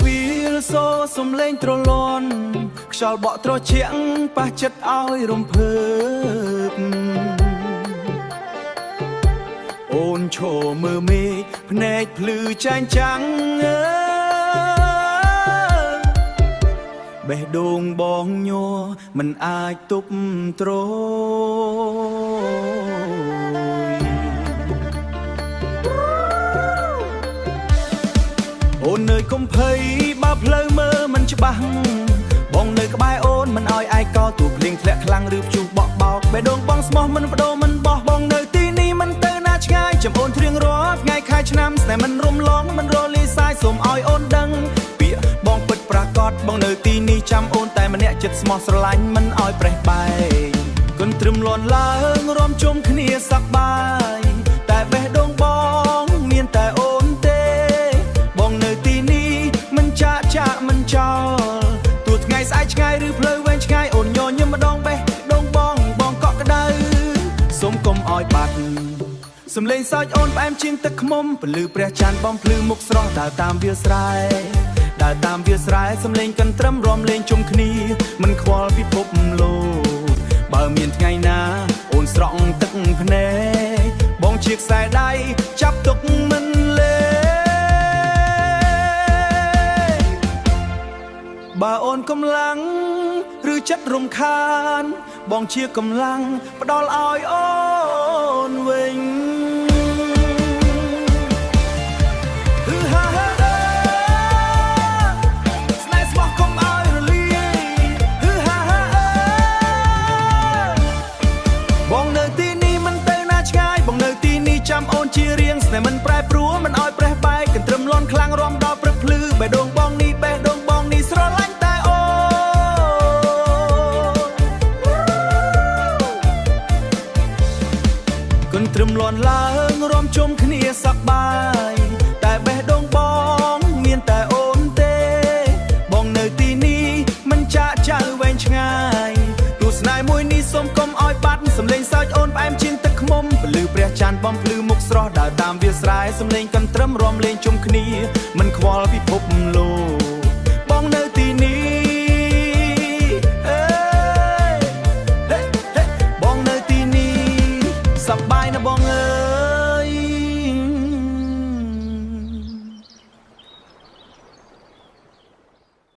វីលសូសំលេងត្រលន់ខ្យល់បក់ត្រជាក់ប៉ះចិត្តឲ្យរំភើបអូនឈរមើលមេឃភ្នែកភ្លឺចែងចាំងបេះដូងបងញ័រមិនអាចទប់ទ្រអូននៅកុំភ័យបើផ្លូវមើលមិនច្បាស់បងនៅក្បែរអូនមិនឲ្យឯកោទូភ្លៀងធ្លាក់ខ្លាំងឬព្យុះបក់បោកបេះដូងបងស្មោះមិនបដូរមិនបោះបងនៅទីនេះមិនទៅណាឆ្ងាយចាំអូនត្រៀងរាល់ថ្ងៃខែឆ្នាំស្នេហ៍មិនរំលងមិនរលាយសាយសូមឲ្យអូនដឹងពាក្យបងពិតប្រាកដបងនៅទីនេះចាំអូនតែម្នាក់ចិត្តស្មោះស្រឡាញ់មិនឲ្យប្រេះបែកគន់ត្រឹមលន់ឡើងរំជុំគ្នាសប្បាយតែបេះដូងបងមានតែអូនទេបងនៅទីនេះមិនចាក់មិនចោលទោះថ្ងៃស្អែកឆ្ងាយឬផ្លូវវែងឆ្ងាយអូនញញឹមម្ដងបេះដូងបងកក់ក្ដៅសូមកុំឲ្យបាត់សំលេងសើចអូនផ្អែមជាងទឹកឃ្មុំពលឺព្រះច័ន្ទបំភ្លឺមុខស្រស់ដើរតាមវាលស្រែដើរតាមវាលស្រែសំលេងកន្ទ្រឹមរំលេងជុំគ្នាមិនខ្វល់ពិភពលោកបើមានថ្ងៃណាអូនស្រក់ទឹកភ្នែកបងជាខ្សែដៃចាប់ទុកមិនលេបើអូនកំឡាំងឬចិត្តរំខានបងជាកម្លាំងផ្ដល់ឲ្យអូនវិញចាំអូនជារៀងស្នេហ៍មិនប្រែប្រួលមិនឲ្យប្រេះបែកកន្ទ្រឹមលន់ខ្លាំងរំដល់ព្រឹកភ្លឺបេះដូងបងនេះបេះដូងបងនេះស្រឡាញ់តែអូនកន្ទ្រឹមលន់ឡើងរំជុំគ្នាសប្បាយតែបេះដូងបងមានតែអូនទេបងនៅទីនេះមិនចាក់ចៅវែងឆ្ងាយទស្សនាមួយនេះសូមកុំឲ្យបាត់សំលេងសើចអូនផ្អែមជាងទឹកឃ្មុំពលឺព្រះច័ន្ទបំភ្លឺមុខស្រស់ដើរតាមវាលស្រែសំលេងកន្ទ្រឹមរំលេងជុំគ្នាមិនខ្វល់ពិភពលោក